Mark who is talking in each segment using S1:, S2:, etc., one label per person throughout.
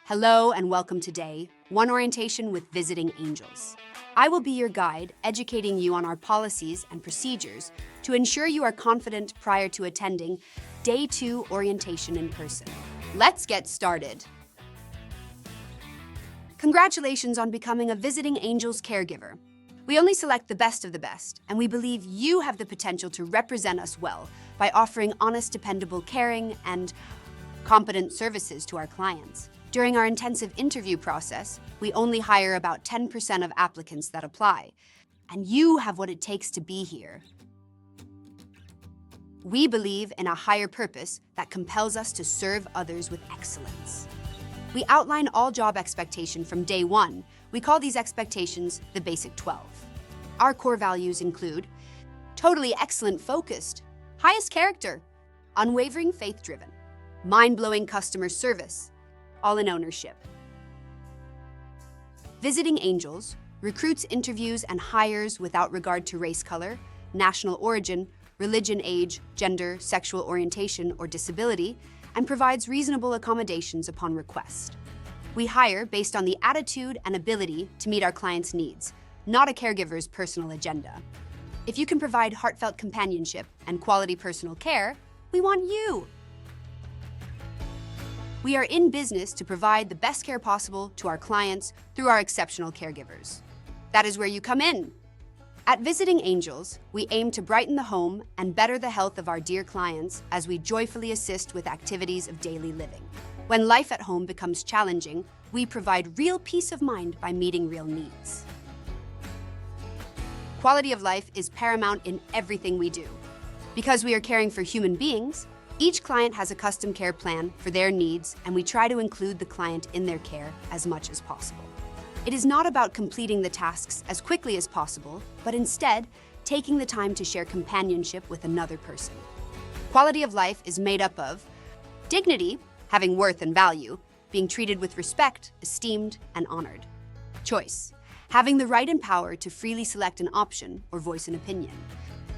S1: Hello and welcome to Day 1 Orientation with Visiting Angels. I will be your guide, educating you on our policies and procedures to ensure you are confident prior to attending Day 2 Orientation in person. Let's get started. Congratulations on becoming a Visiting Angels caregiver. We only select the best of the best, and we believe you have the potential to represent us well by offering honest, dependable, caring, and competent services to our clients. During our intensive interview process, we only hire about 10% of applicants that apply, and you have what it takes to be here. We believe in a higher purpose that compels us to serve others with excellence. We outline all job expectation from day 1. We call these expectations the Basic 12. Our core values include totally excellent focused, highest character, unwavering faith-driven, mind-blowing customer service, all in ownership. Visiting Angels recruits, interviews, and hires without regard to race, color, national origin, religion, age, gender, sexual orientation, or disability, and provides reasonable accommodations upon request. We hire based on the attitude and ability to meet our clients' needs, not a caregiver's personal agenda. If you can provide heartfelt companionship and quality personal care, we want you. We are in business to provide the best care possible to our clients through our exceptional caregivers. That is where you come in. At Visiting Angels, we aim to brighten the home and better the health of our dear clients as we joyfully assist with activities of daily living. When life at home becomes challenging, we provide real peace of mind by meeting real needs. Quality of life is paramount in everything we do. Because we are caring for human beings, each client has a custom care plan for their needs, and we try to include the client in their care as much as possible. It is not about completing the tasks as quickly as possible, but instead taking the time to share companionship with another person. Quality of life is made up of dignity, having worth and value, being treated with respect, esteemed, and honored. Choice, having the right and power to freely select an option or voice an opinion.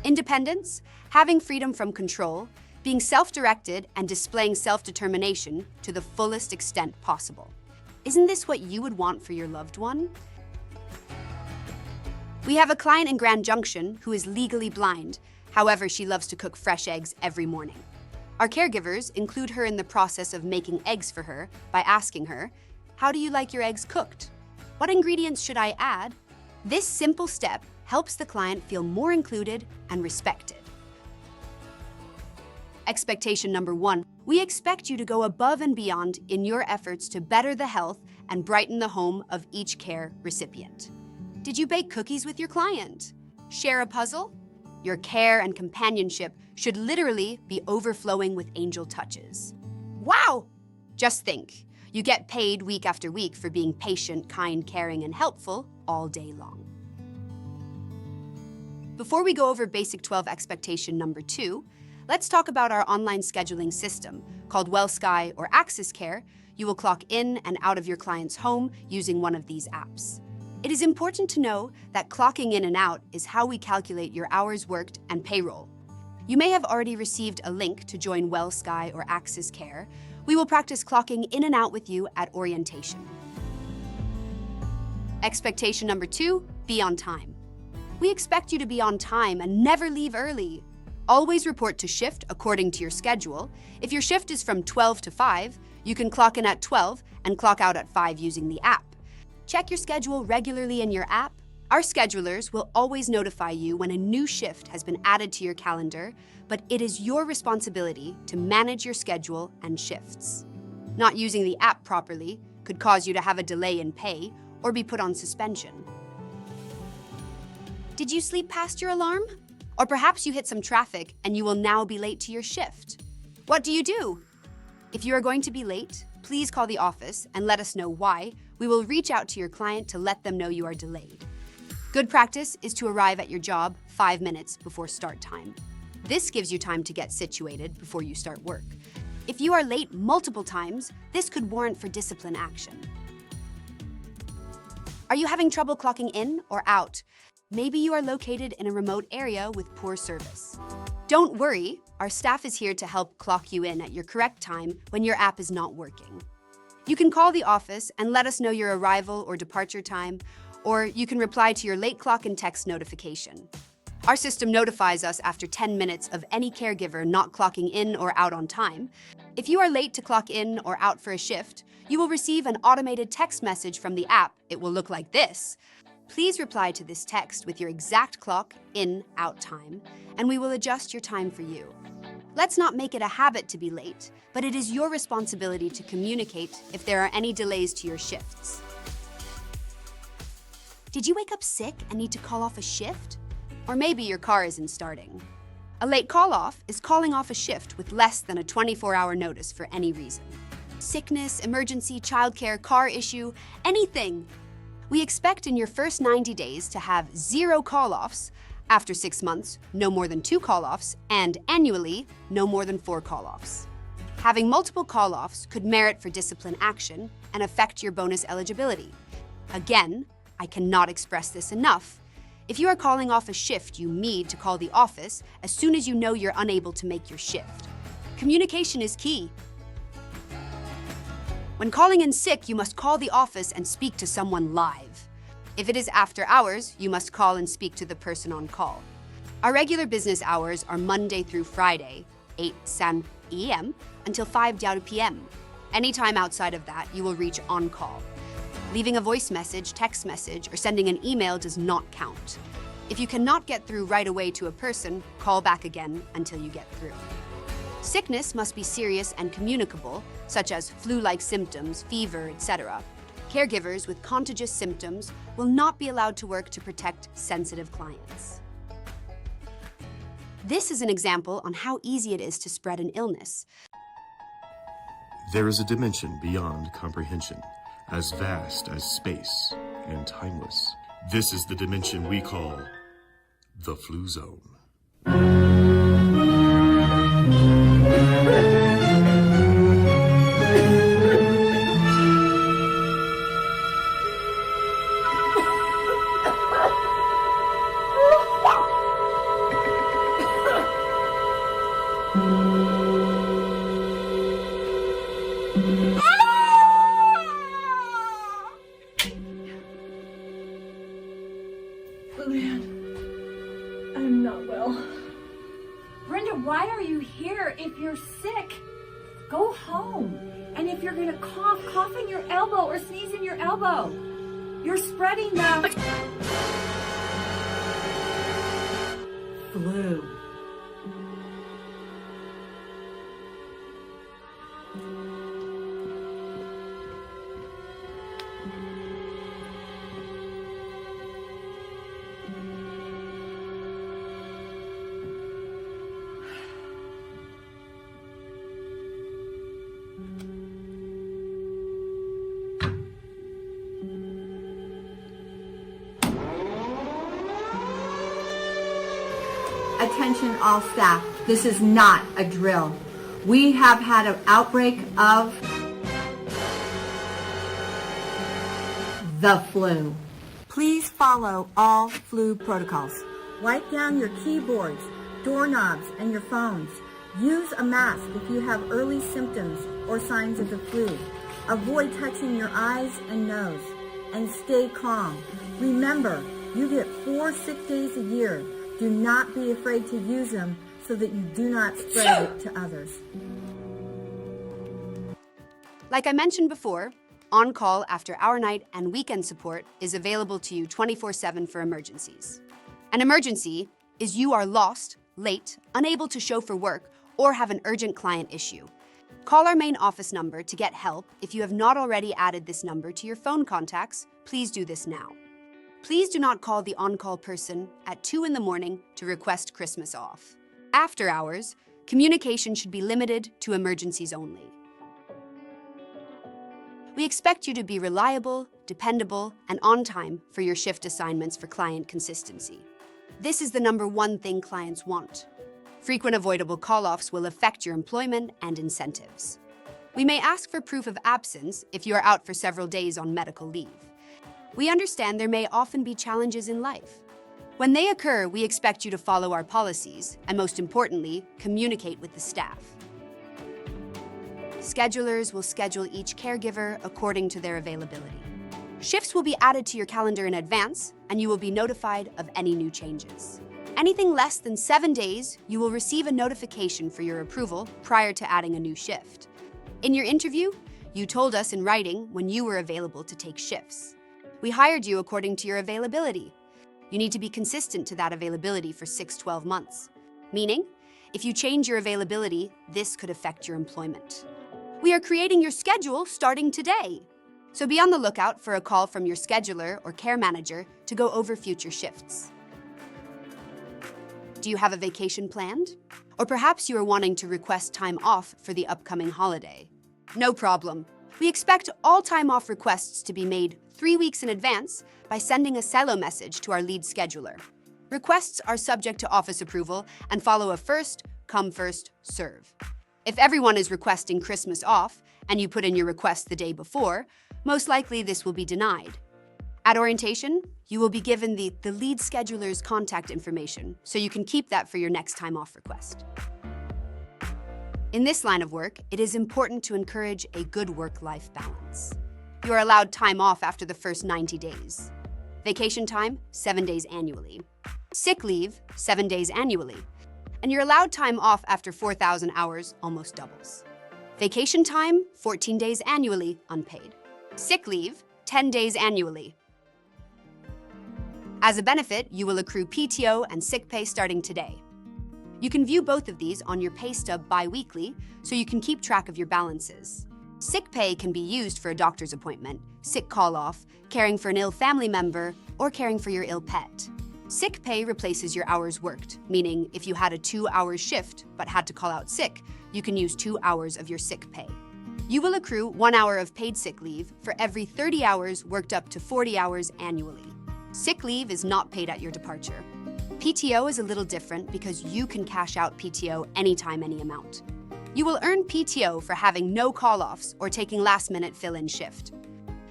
S1: Independence, having freedom from control, being self-directed and displaying self-determination to the fullest extent possible. Isn't this what you would want for your loved one? We have a client in Junction who is legally blind. However, she loves to cook fresh eggs every morning. Our caregivers include her in the process of making eggs for her by asking her, "How do you like your eggs cooked? What ingredients should I add?" This simple step helps the client feel more included and respected. Expectation number 1, we expect you to go above and beyond in your efforts to better the health and brighten the home of each care recipient. Did you bake cookies with your client? Share a puzzle? Your care and companionship should literally be overflowing with angel touches. Wow! Just think, you get paid week after week for being patient, kind, caring, and helpful all day long. Before we go over Basic 12 expectation number 2, let's talk about our online scheduling system called WellSky or Access Care. You will clock in and out of your client's home using one of these apps. It is important to know that clocking in and out is how we calculate your hours worked and payroll. You may have already received a link to join WellSky or Access Care. We will practice clocking in and out with you at orientation. Expectation number 2, be on time. We expect you to be on time and never leave early. Always report to shift according to your schedule. If your shift is from 12 to 5, you can clock in at 12 and clock out at 5 using the app. Check your schedule regularly in your app. Our schedulers will always notify you when a new shift has been added to your calendar, but it is your responsibility to manage your schedule and shifts. Not using the app properly could cause you to have a delay in pay or be put on suspension. Did you sleep past your alarm? Or perhaps you hit some traffic and you will now be late to your shift. What do you do? If you are going to be late, please call the office and let us know why. We will reach out to your client to let them know you are delayed. Good practice is to arrive at your job 5 minutes before start time. This gives you time to get situated before you start work. If you are late multiple times, this could warrant for discipline action. Are you having trouble clocking in or out? Maybe you are located in a remote area with poor service. Don't worry, our staff is here to help clock you in at your correct time when your app is not working. You can call the office and let us know your arrival or departure time, or you can reply to your late clock and text notification. Our system notifies us after 10 minutes of any caregiver not clocking in or out on time. If you are late to clock in or out for a shift, you will receive an automated text message from the app. It will look like this. Please reply to this text with your exact clock, in, out time, and we will adjust your time for you. Let's not make it a habit to be late, but it is your responsibility to communicate if there are any delays to your shifts. Did you wake up sick and need to call off a shift? Or maybe your car isn't starting. A late call-off is calling off a shift with less than a 24-hour notice for any reason. Sickness, emergency, childcare, car issue, anything. We expect in your first 90 days to have 0 call-offs, after 6 months, no more than 2 call-offs, and annually, no more than 4 call-offs. Having multiple call-offs could merit for discipline action and affect your bonus eligibility. Again, I cannot express this enough. If you are calling off a shift, you need to call the office as soon as you know you're unable to make your shift. Communication is key. When calling in sick, you must call the office and speak to someone live. If it is after hours, you must call and speak to the person on call. Our regular business hours are Monday through Friday, 8 a.m. until 5 p.m. Anytime outside of that, you will reach on call. Leaving a voice message, text message, or sending an email does not count. If you cannot get through right away to a person, call back again until you get through. Sickness must be serious and communicable, such as flu-like symptoms, fever, etc. Caregivers with contagious symptoms will not be allowed to work to protect sensitive clients. This is an example on how easy it is to spread an illness.
S2: There is a dimension beyond comprehension, as vast as space and timeless. This is the dimension we call the flu zone.
S3: Luann, I'm not well.
S4: Brenda, why are you here? If you're sick, go home. And if you're gonna cough, cough in your elbow or sneeze in your elbow. You're spreading the flu.
S5: Attention all staff, this is not a drill. We have had an outbreak of the flu. Please follow all flu protocols. Wipe down your keyboards, doorknobs, and your phones. Use a mask if you have early symptoms or signs of the flu. Avoid touching your eyes and nose. And stay calm. Remember, you get 4 sick days a year. Do not be afraid to use them so that you do not spread it to others.
S1: Like I mentioned before, on-call after-hour night and weekend support is available to you 24/7 for emergencies. An emergency is you are lost, late, unable to show for work, or have an urgent client issue. Call our main office number to get help. If you have not already added this number to your phone contacts, please do this now. Please do not call the on-call person at 2 in the morning to request Christmas off. After hours, communication should be limited to emergencies only. We expect you to be reliable, dependable, and on time for your shift assignments for client consistency. This is the #1 thing clients want. Frequent avoidable call-offs will affect your employment and incentives. We may ask for proof of absence if you are out for several days on medical leave. We understand there may often be challenges in life. When they occur, we expect you to follow our policies and, most importantly, communicate with the staff. Schedulers will schedule each caregiver according to their availability. Shifts will be added to your calendar in advance, and you will be notified of any new changes. Anything less than 7 days, you will receive a notification for your approval prior to adding a new shift. In your interview, you told us in writing when you were available to take shifts. We hired you according to your availability. You need to be consistent to that availability for 6-12 months. Meaning, if you change your availability, this could affect your employment. We are creating your schedule starting today. So be on the lookout for a call from your scheduler or care manager to go over future shifts. Do you have a vacation planned? Or perhaps you are wanting to request time off for the upcoming holiday. No problem. We expect all time off requests to be made 3 weeks in advance by sending a cello message to our lead scheduler. Requests are subject to office approval and follow a first come, first serve. If everyone is requesting Christmas off and you put in your request the day before, most likely this will be denied. At orientation, you will be given the lead scheduler's contact information, so you can keep that for your next time off request. In this line of work, it is important to encourage a good work-life balance. You are allowed time off after the first 90 days. Vacation time, 7 days annually. Sick leave, 7 days annually. And you're allowed time off after 4,000 hours, almost doubles. Vacation time, 14 days annually, unpaid. Sick leave, 10 days annually. As a benefit, you will accrue PTO and sick pay starting today. You can view both of these on your pay stub bi-weekly, so you can keep track of your balances. Sick pay can be used for a doctor's appointment, sick call-off, caring for an ill family member, or caring for your ill pet. Sick pay replaces your hours worked, meaning if you had a 2-hour shift but had to call out sick, you can use 2 hours of your sick pay. You will accrue 1 hour of paid sick leave for every 30 hours worked up to 40 hours annually. Sick leave is not paid at your departure. PTO is a little different because you can cash out PTO anytime, any amount. You will earn PTO for having no call-offs or taking last-minute fill-in shift.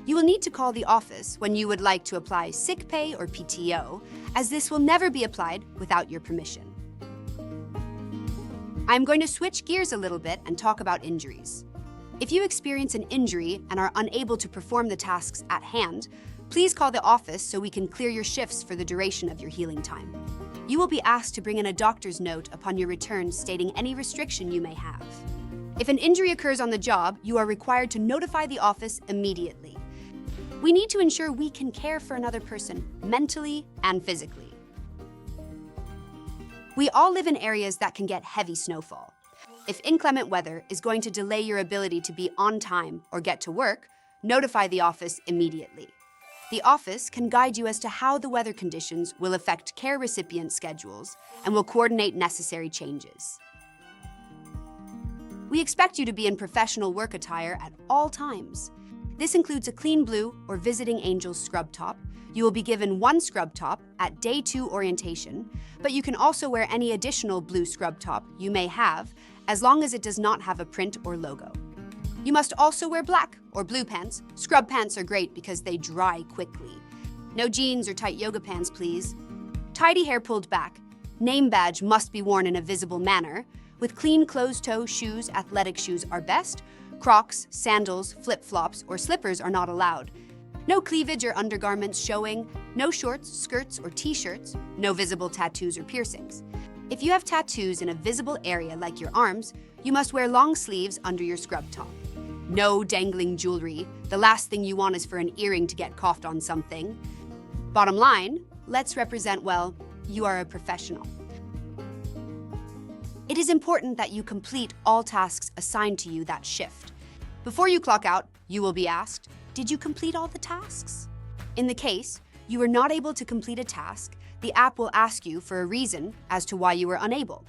S1: You will need to call the office when you would like to apply sick pay or PTO, as this will never be applied without your permission. I'm going to switch gears a little bit and talk about injuries. If you experience an injury and are unable to perform the tasks at hand, please call the office so we can clear your shifts for the duration of your healing time. You will be asked to bring in a doctor's note upon your return stating any restriction you may have. If an injury occurs on the job, you are required to notify the office immediately. We need to ensure we can care for another person mentally and physically. We all live in areas that can get heavy snowfall. If inclement weather is going to delay your ability to be on time or get to work, notify the office immediately. The office can guide you as to how the weather conditions will affect care recipient schedules and will coordinate necessary changes. We expect you to be in professional work attire at all times. This includes a clean blue or Visiting Angels scrub top. You will be given 1 scrub top at Day 2 orientation, but you can also wear any additional blue scrub top you may have, as long as it does not have a print or logo. You must also wear black or blue pants. Scrub pants are great because they dry quickly. No jeans or tight yoga pants, please. Tidy hair pulled back. Name badge must be worn in a visible manner. With clean closed-toe shoes, athletic shoes are best. Crocs, sandals, flip-flops, or slippers are not allowed. No cleavage or undergarments showing. No shorts, skirts, or t-shirts. No visible tattoos or piercings. If you have tattoos in a visible area like your arms, you must wear long sleeves under your scrub top. No dangling jewelry. The last thing you want is for an earring to get coughed on something. Bottom line, let's represent well, you are a professional. It is important that you complete all tasks assigned to you that shift. Before you clock out, you will be asked, did you complete all the tasks? In the case you are not able to complete a task, the app will ask you for a reason as to why you were unable.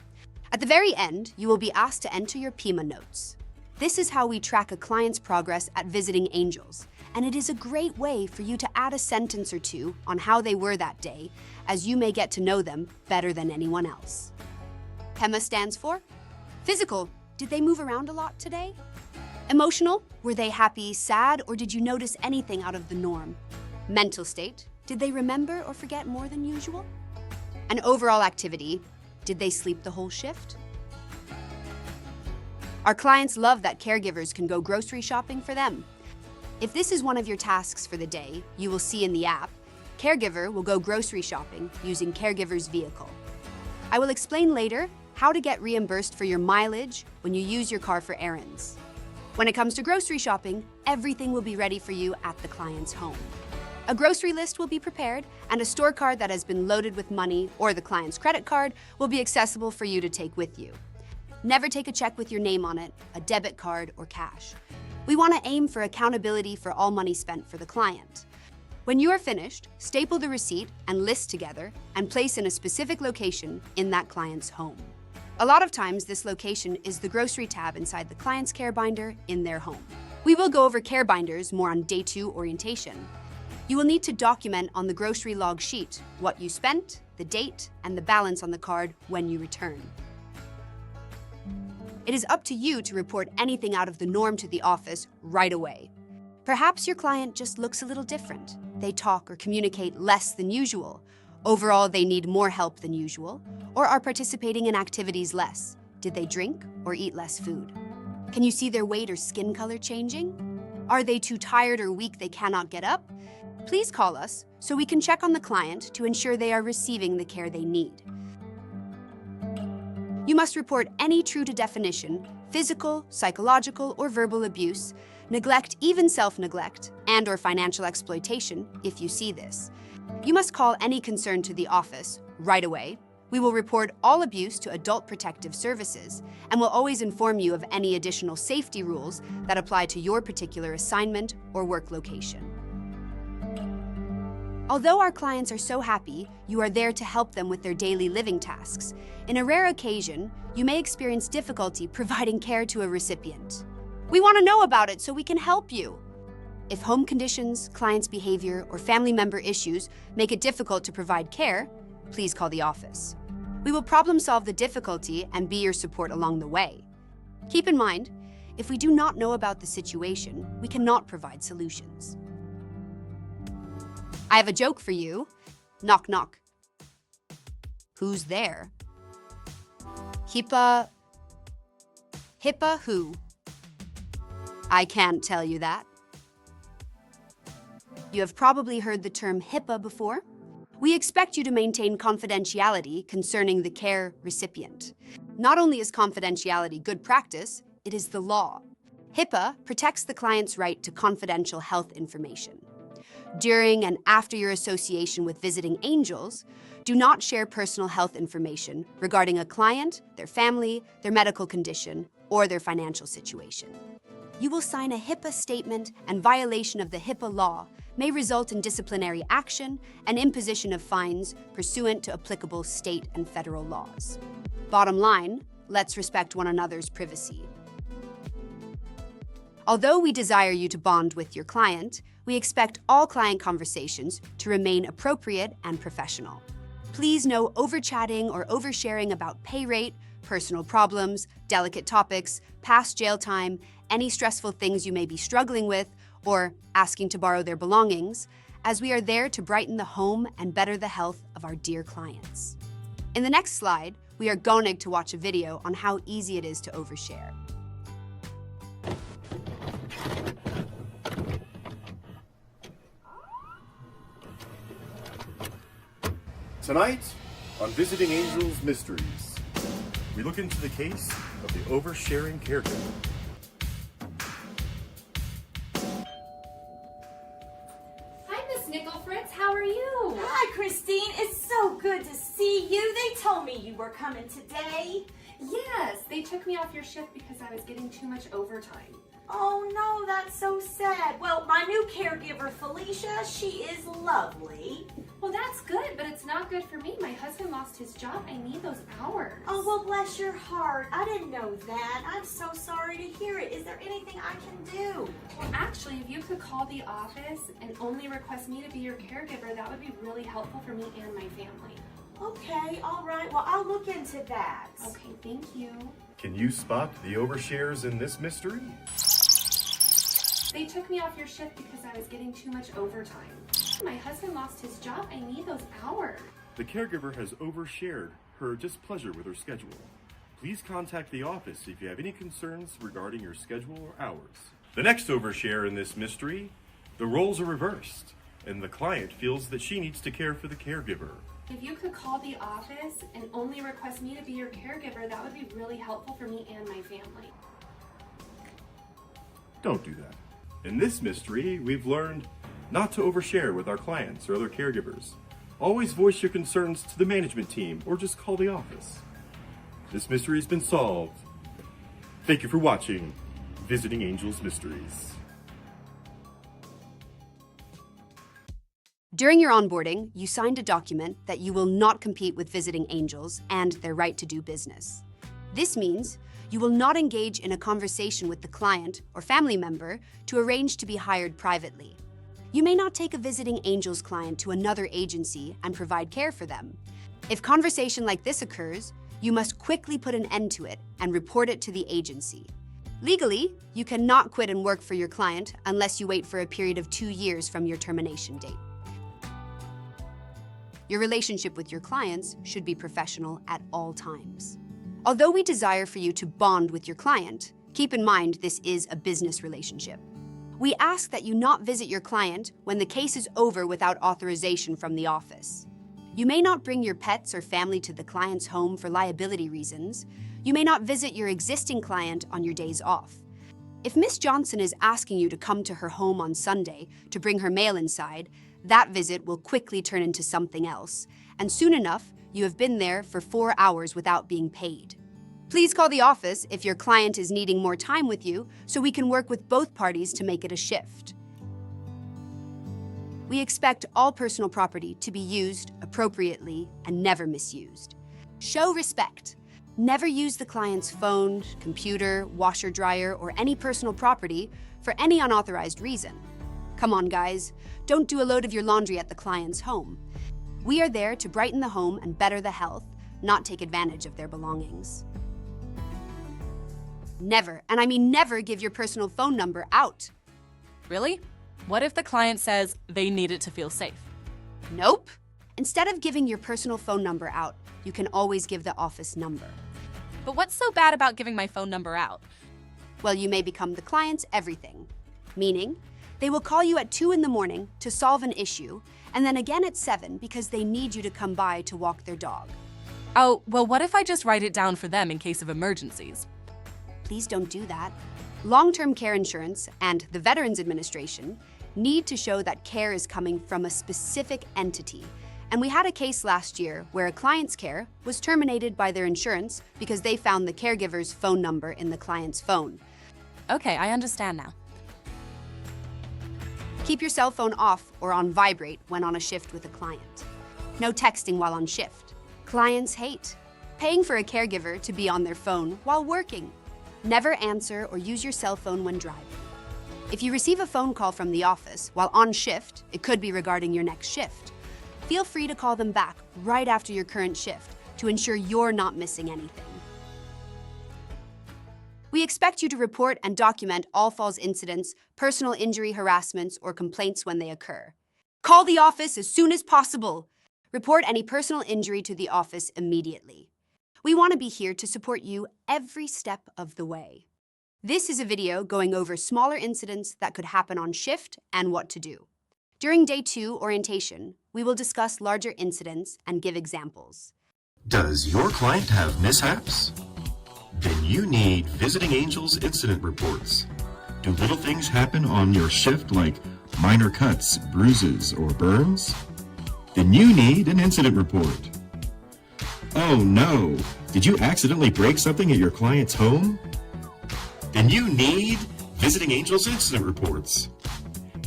S1: At the very end, you will be asked to enter your PIMA notes. This is how we track a client's progress at Visiting Angels, and it is a great way for you to add a sentence or two on how they were that day, as you may get to know them better than anyone else. PEMA stands for Physical. Did they move around a lot today? Emotional. Were they happy, sad, or did you notice anything out of the norm? Mental state. Did they remember or forget more than usual? And overall activity. Did they sleep the whole shift? Our clients love that caregivers can go grocery shopping for them. If this is one of your tasks for the day, you will see in the app, Caregiver will go grocery shopping using Caregiver's vehicle. I will explain later how to get reimbursed for your mileage when you use your car for errands. When it comes to grocery shopping, everything will be ready for you at the client's home. A grocery list will be prepared, and a store card that has been loaded with money or the client's credit card will be accessible for you to take with you. Never take a check with your name on it, a debit card, or cash. We want to aim for accountability for all money spent for the client. When you are finished, staple the receipt and list together and place in a specific location in that client's home. A lot of times, this location is the grocery tab inside the client's care binder in their home. We will go over care binders more on Day 2 orientation. You will need to document on the grocery log sheet what you spent, the date, and the balance on the card when you return. It is up to you to report anything out of the norm to the office right away. Perhaps your client just looks a little different. They talk or communicate less than usual. Overall, they need more help than usual, or are participating in activities less. Did they drink or eat less food? Can you see their weight or skin color changing? Are they too tired or weak they cannot get up? Please call us so we can check on the client to ensure they are receiving the care they need. You must report any true to definition, physical, psychological, or verbal abuse, neglect, even self-neglect, and or financial exploitation if you see this. You must call any concern to the office right away. We will report all abuse to Adult Protective Services and will always inform you of any additional safety rules that apply to your particular assignment or work location. Although our clients are so happy, you are there to help them with their daily living tasks. In a rare occasion, you may experience difficulty providing care to a recipient. We want to know about it so we can help you. If home conditions, client's behavior, or family member issues make it difficult to provide care, please call the office. We will problem solve the difficulty and be your support along the way. Keep in mind, if we do not know about the situation, we cannot provide solutions. I have a joke for you. Knock, knock. Who's there? HIPAA who? I can't tell you that. You have probably heard the term HIPAA before. We expect you to maintain confidentiality concerning the care recipient. Not only is confidentiality good practice, it is the law. HIPAA protects the client's right to confidential health information. During and after your association with visiting angels, do not share personal health information regarding a client, their family, their medical condition, or their financial situation. You will sign a HIPAA statement, and violation of the HIPAA law may result in disciplinary action and imposition of fines pursuant to applicable state and federal laws. Bottom line, let's respect one another's privacy. Although we desire you to bond with your client, we expect all client conversations to remain appropriate and professional. Please no over-chatting or oversharing about pay rate, personal problems, delicate topics, past jail time, any stressful things you may be struggling with, or asking to borrow their belongings, as we are there to brighten the home and better the health of our dear clients. In the next slide, we are going to watch a video on how easy it is to overshare.
S2: Tonight, on Visiting Angels Mysteries, we look into the case of the oversharing caregiver.
S6: Hi, Miss Nickelfritz. How are you?
S7: Hi, Christine. It's so good to see you. They told me you were coming today.
S6: Yes, they took me off your shift because I was getting too much overtime.
S7: Oh, no, that's so sad. Well, my new caregiver, Felicia, she is lovely.
S6: Well, that's good, but it's not good for me. My husband lost his job. I need those hours.
S7: Oh, well, bless your heart. I didn't know that. I'm so sorry to hear it. Is there anything I can do?
S6: Well, actually, if you could call the office and only request me to be your caregiver, that would be really helpful for me and my family.
S7: Okay, all right. Well, I'll look into that.
S6: Okay, thank you.
S2: Can you spot the overshares in this mystery?
S6: They took me off your shift because I was getting too much overtime. My husband lost his job. I need those hours.
S2: The caregiver has overshared her displeasure with her schedule. Please contact the office if you have any concerns regarding your schedule or hours. The next overshare in this mystery, the roles are reversed, and the client feels that she needs to care for the caregiver.
S6: If you could call the office and only request me to be your caregiver, that would be really helpful for me and my family.
S2: Don't do that. In this mystery, we've learned not to overshare with our clients or other caregivers. Always voice your concerns to the management team or just call the office. This mystery has been solved. Thank you for watching Visiting Angels Mysteries.
S1: During your onboarding, you signed a document that you will not compete with Visiting Angels and their right to do business. This means you will not engage in a conversation with the client or family member to arrange to be hired privately. You may not take a Visiting Angels client to another agency and provide care for them. If conversation like this occurs, you must quickly put an end to it and report it to the agency. Legally, you cannot quit and work for your client unless you wait for a period of 2 years from your termination date. Your relationship with your clients should be professional at all times. Although we desire for you to bond with your client, keep in mind this is a business relationship. We ask that you not visit your client when the case is over without authorization from the office. You may not bring your pets or family to the client's home for liability reasons. You may not visit your existing client on your days off. If Miss Johnson is asking you to come to her home on Sunday to bring her mail inside, that visit will quickly turn into something else, and soon enough, you have been there for 4 hours without being paid. Please call the office if your client is needing more time with you so we can work with both parties to make it a shift. We expect all personal property to be used appropriately and never misused. Show respect. Never use the client's phone, computer, washer, dryer, or any personal property for any unauthorized reason. Come on, guys. Don't do a load of your laundry at the client's home. We are there to brighten the home and better the health, not take advantage of their belongings. Never, and I mean never, give your personal phone number out.
S8: Really? What if the client says they need it to feel safe?
S1: Nope. Instead of giving your personal phone number out, you can always give the office number.
S8: But what's so bad about giving my phone number out?
S1: Well, you may become the client's everything. Meaning, they will call you at 2 in the morning to solve an issue, and then again at 7 because they need you to come by to walk their dog.
S8: Oh, well, what if I just write it down for them in case of emergencies?
S1: Please don't do that. Long-term care insurance and the Veterans Administration need to show that care is coming from a specific entity. And we had a case last year where a client's care was terminated by their insurance because they found the caregiver's phone number in the client's phone.
S8: Okay, I understand now.
S1: Keep your cell phone off or on vibrate when on a shift with a client. No texting while on shift. Clients hate paying for a caregiver to be on their phone while working. Never answer or use your cell phone when driving. If you receive a phone call from the office while on shift, it could be regarding your next shift. Feel free to call them back right after your current shift to ensure you're not missing anything. We expect you to report and document all false incidents, personal injury harassments, or complaints when they occur. Call the office as soon as possible. Report any personal injury to the office immediately. We want to be here to support you every step of the way. This is a video going over smaller incidents that could happen on shift and what to do. During Day 2 orientation, we will discuss larger incidents and give examples.
S2: Does your client have mishaps? Then you need Visiting Angels incident reports. Do little things happen on your shift like minor cuts, bruises, or burns? Then you need an incident report. Oh no, did you accidentally break something at your client's home? Then you need Visiting Angels incident reports.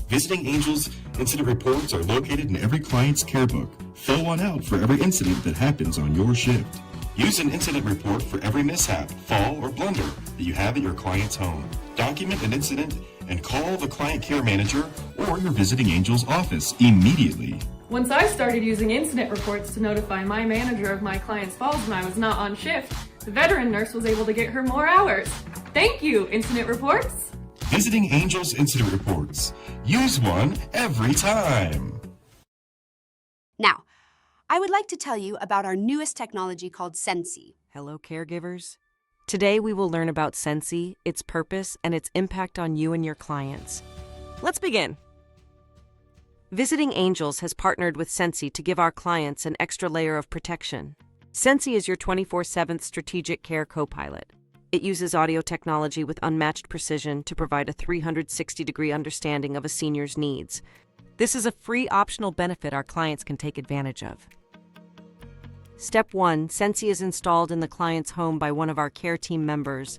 S2: Visiting Angels incident reports are located in every client's care book. Fill one out for every incident that happens on your shift. Use an incident report for every mishap, fall, or blunder that you have at your client's home. Document an incident and call the client care manager or your Visiting Angels office immediately.
S3: Once I started using incident reports to notify my manager of my client's falls when I was not on shift, the veteran nurse was able to get her more hours. Thank you, incident reports.
S2: Visiting Angels incident reports. Use one every time.
S1: Now, I would like to tell you about our newest technology called Sensi.
S9: Hello, caregivers. Today we will learn about Sensi, its purpose, and its impact on you and your clients. Let's begin. Visiting Angels has partnered with Sensi to give our clients an extra layer of protection. Sensi is your 24/7 strategic care co-pilot. It uses audio technology with unmatched precision to provide a 360-degree understanding of a senior's needs. This is a free optional benefit our clients can take advantage of. Step 1. Sensi is installed in the client's home by one of our care team members.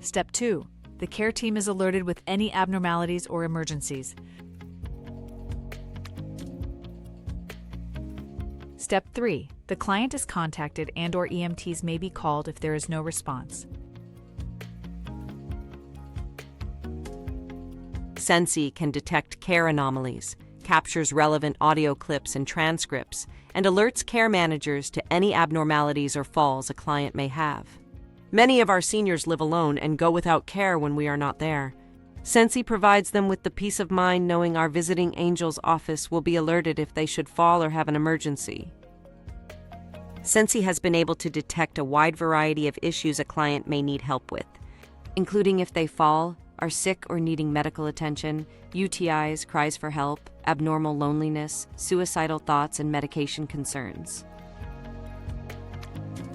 S10: Step 2. The care team is alerted with any abnormalities or emergencies. Step 3. The client is contacted and/or EMTs may be called if there is no response.
S9: Sensi can detect care anomalies, captures relevant audio clips and transcripts, and alerts care managers to any abnormalities or falls a client may have. Many of our seniors live alone and go without care when we are not there. Sensi provides them with the peace of mind knowing our Visiting Angels office will be alerted if they should fall or have an emergency. Sensi has been able to detect a wide variety of issues a client may need help with, including if they fall, are sick or needing medical attention, UTIs, cries for help, abnormal loneliness, suicidal thoughts, and medication concerns.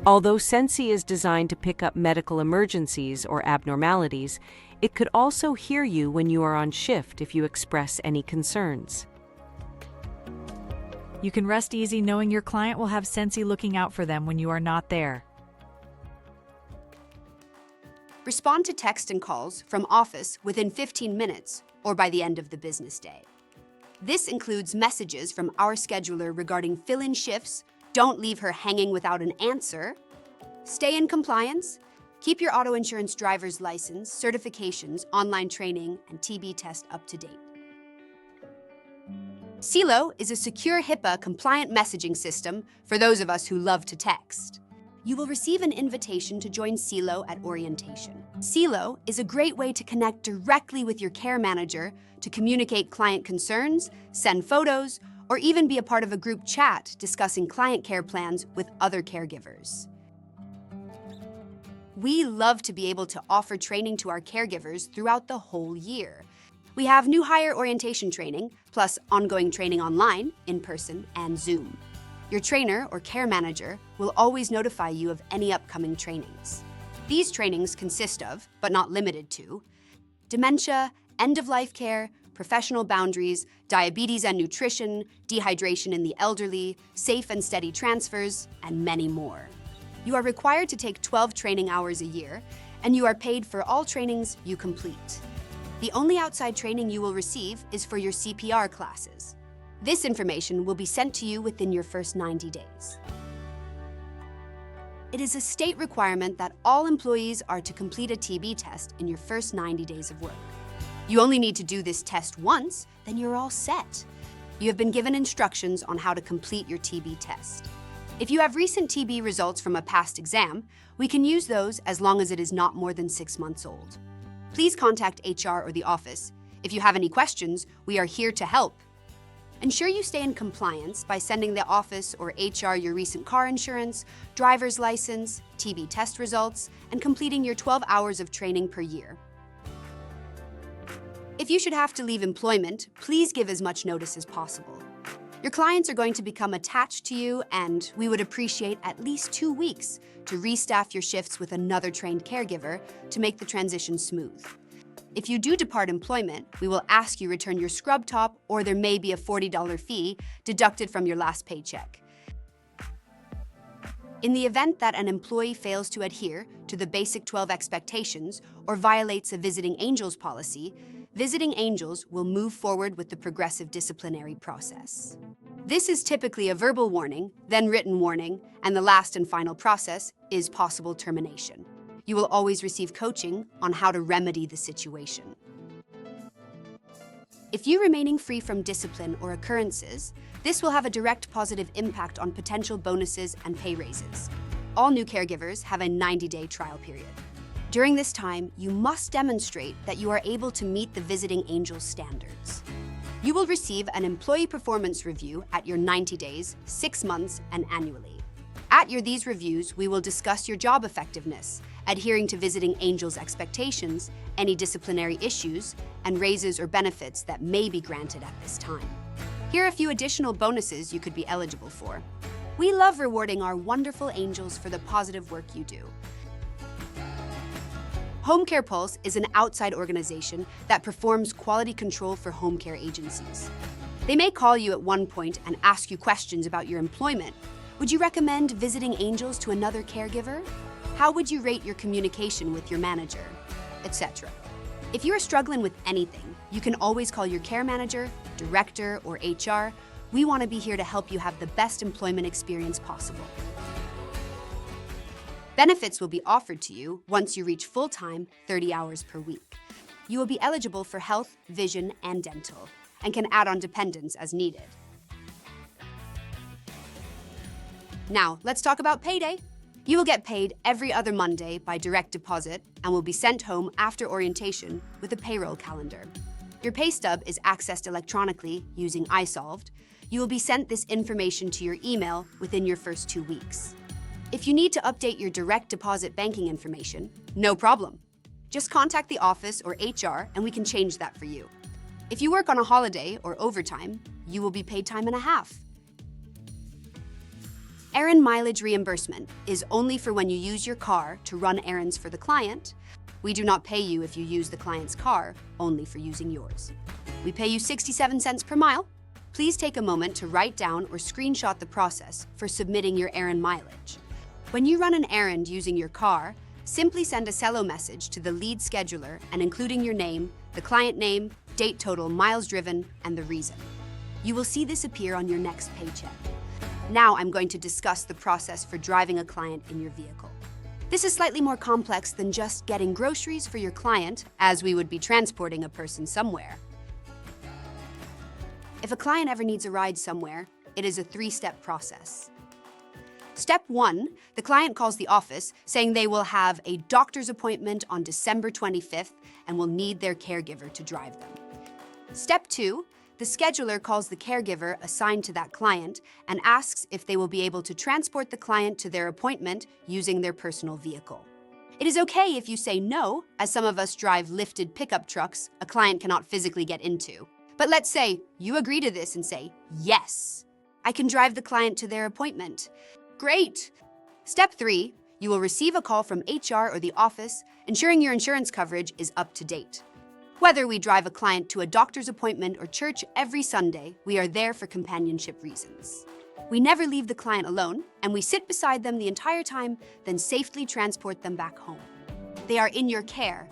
S9: Although Sensi is designed to pick up medical emergencies or abnormalities, it could also hear you when you are on shift if you express any concerns.
S10: You can rest easy knowing your client will have Sensi looking out for them when you are not there.
S1: Respond to text and calls from office within 15 minutes or by the end of the business day. This includes messages from our scheduler regarding fill-in shifts, don't leave her hanging without an answer, stay in compliance, keep your auto insurance driver's license, certifications, online training, and TB test up to date. CeeLo is a secure HIPAA-compliant messaging system for those of us who love to text. You will receive an invitation to join CeeLo at orientation. CeeLo is a great way to connect directly with your care manager to communicate client concerns, send photos, or even be a part of a group chat discussing client care plans with other caregivers. We love to be able to offer training to our caregivers throughout the whole year. We have new hire orientation training, plus ongoing training online, in person, and Zoom. Your trainer or care manager will always notify you of any upcoming trainings. These trainings consist of, but not limited to, dementia, end-of-life care, professional boundaries, diabetes and nutrition, dehydration in the elderly, safe and steady transfers, and many more. You are required to take 12 training hours a year, and you are paid for all trainings you complete. The only outside training you will receive is for your CPR classes. This information will be sent to you within your first 90 days. It is a state requirement that all employees are to complete a TB test in your first 90 days of work. You only need to do this test once, then you're all set. You have been given instructions on how to complete your TB test. If you have recent TB results from a past exam, we can use those as long as it is not more than 6 months old. Please contact HR or the office. If you have any questions, we are here to help. Ensure you stay in compliance by sending the office or HR your recent car insurance, driver's license, TB test results, and completing your 12 hours of training per year. If you should have to leave employment, please give as much notice as possible. Your clients are going to become attached to you, and we would appreciate at least 2 weeks to restaff your shifts with another trained caregiver to make the transition smooth. If you do depart employment, we will ask you return your scrub top, or there may be a $40 fee deducted from your last paycheck. In the event that an employee fails to adhere to the Basic 12 expectations or violates a Visiting Angels policy, Visiting Angels will move forward with the progressive disciplinary process. This is typically a verbal warning, then written warning, and the last and final process is possible termination. You will always receive coaching on how to remedy the situation. If you're remaining free from discipline or occurrences, this will have a direct positive impact on potential bonuses and pay raises. All new caregivers have a 90-day trial period. During this time, you must demonstrate that you are able to meet the Visiting Angels standards. You will receive an employee performance review at your 90 days, 6 months, and annually. At these reviews, we will discuss your job effectiveness, adhering to Visiting Angels' expectations, any disciplinary issues, and raises or benefits that may be granted at this time. Here are a few additional bonuses you could be eligible for. We love rewarding our wonderful angels for the positive work you do. Home Care Pulse is an outside organization that performs quality control for home care agencies. They may call you at one point and ask you questions about your employment. Would you recommend visiting angels to another caregiver? How would you rate your communication with your manager? Etc. If you are struggling with anything, you can always call your care manager, director, or HR. We want to be here to help you have the best employment experience possible. Benefits will be offered to you once you reach full-time, 30 hours per week. You will be eligible for health, vision, and dental, and can add on dependents as needed. Now, let's talk about payday. You will get paid every other Monday by direct deposit and will be sent home after orientation with a payroll calendar. Your pay stub is accessed electronically using iSolved. You will be sent this information to your email within your first 2 weeks. If you need to update your direct deposit banking information, no problem. Just contact the office or HR and we can change that for you. If you work on a holiday or overtime, you will be paid time and a half. Errand mileage reimbursement is only for when you use your car to run errands for the client. We do not pay you if you use the client's car, only for using yours. We pay you 67 cents per mile. Please take a moment to write down or screenshot the process for submitting your errand mileage. When you run an errand using your car, simply send a cello message to the lead scheduler and including your name, the client name, date total, miles driven, and the reason. You will see this appear on your next paycheck. Now I'm going to discuss the process for driving a client in your vehicle. This is slightly more complex than just getting groceries for your client, as we would be transporting a person somewhere. If a client ever needs a ride somewhere, it is a 3-step process. Step 1, the client calls the office saying they will have a doctor's appointment on December 25th and will need their caregiver to drive them. Step 2, the scheduler calls the caregiver assigned to that client and asks if they will be able to transport the client to their appointment using their personal vehicle. It is okay if you say no, as some of us drive lifted pickup trucks a client cannot physically get into. But let's say you agree to this and say, yes, I can drive the client to their appointment. Great! Step 3, you will receive a call from HR or the office, ensuring your insurance coverage is up to date. Whether we drive a client to a doctor's appointment or church every Sunday, we are there for companionship reasons. We never leave the client alone, and we sit beside them the entire time, then safely transport them back home. They are in your care.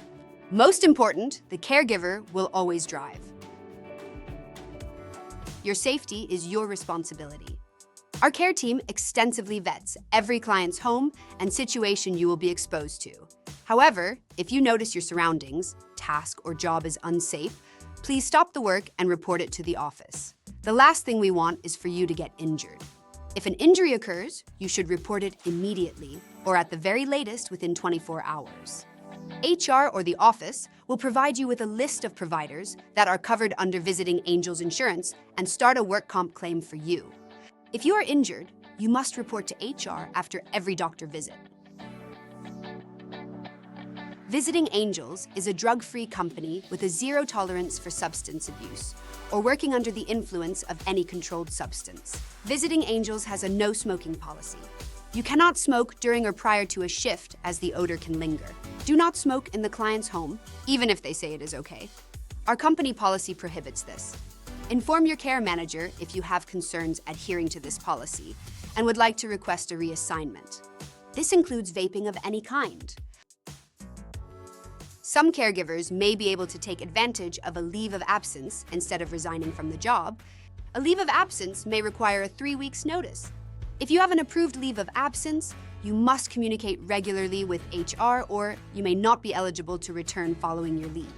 S1: Most important, the caregiver will always drive. Your safety is your responsibility. Our care team extensively vets every client's home and situation you will be exposed to. However, if you notice your surroundings, task, or job is unsafe, please stop the work and report it to the office. The last thing we want is for you to get injured. If an injury occurs, you should report it immediately, or at the very latest within 24 hours. HR or the office will provide you with a list of providers that are covered under Visiting Angels Insurance and start a work comp claim for you. If you are injured, you must report to HR after every doctor visit. Visiting Angels is a drug-free company with a zero tolerance for substance abuse or working under the influence of any controlled substance. Visiting Angels has a no smoking policy. You cannot smoke during or prior to a shift as the odor can linger. Do not smoke in the client's home, even if they say it is okay. Our company policy prohibits this. Inform your care manager if you have concerns adhering to this policy and would like to request a reassignment. This includes vaping of any kind. Some caregivers may be able to take advantage of a leave of absence instead of resigning from the job. A leave of absence may require a 3 weeks notice. If you have an approved leave of absence, you must communicate regularly with HR or you may not be eligible to return following your leave.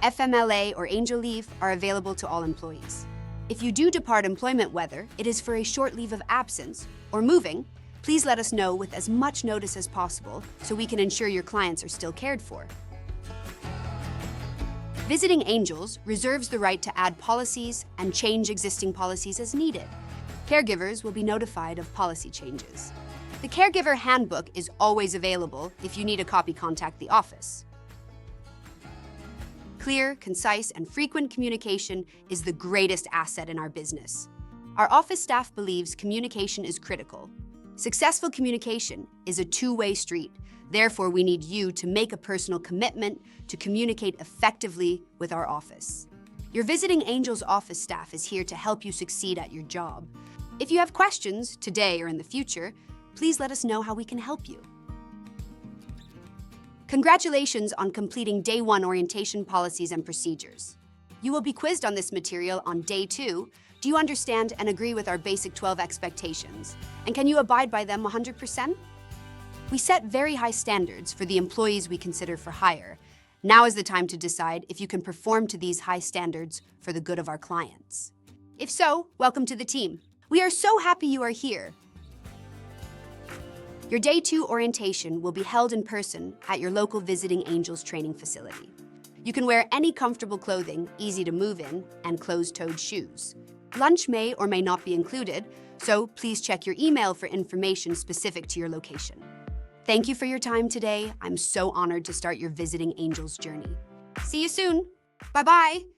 S1: FMLA or Angel Leave are available to all employees. If you do depart employment, whether it is for a short leave of absence or moving, please let us know with as much notice as possible so we can ensure your clients are still cared for. Visiting Angels reserves the right to add policies and change existing policies as needed. Caregivers will be notified of policy changes. The Caregiver Handbook is always available. If you need a copy, contact the office. Clear, concise, and frequent communication is the greatest asset in our business. Our office staff believes communication is critical. Successful communication is a two-way street. Therefore, we need you to make a personal commitment to communicate effectively with our office. Your Visiting Angels office staff is here to help you succeed at your job. If you have questions today or in the future, please let us know how we can help you. Congratulations on completing Day 1 orientation policies and procedures. You will be quizzed on this material on Day 2. Do you understand and agree with our basic 12 expectations? And can you abide by them 100%? We set very high standards for the employees we consider for hire. Now is the time to decide if you can perform to these high standards for the good of our clients. If so, welcome to the team. We are so happy you are here. Your Day 2 orientation will be held in person at your local Visiting Angels training facility. You can wear any comfortable clothing, easy to move in, and closed-toed shoes. Lunch may or may not be included, so please check your email for information specific to your location. Thank you for your time today. I'm so honored to start your Visiting Angels journey. See you soon. Bye-bye.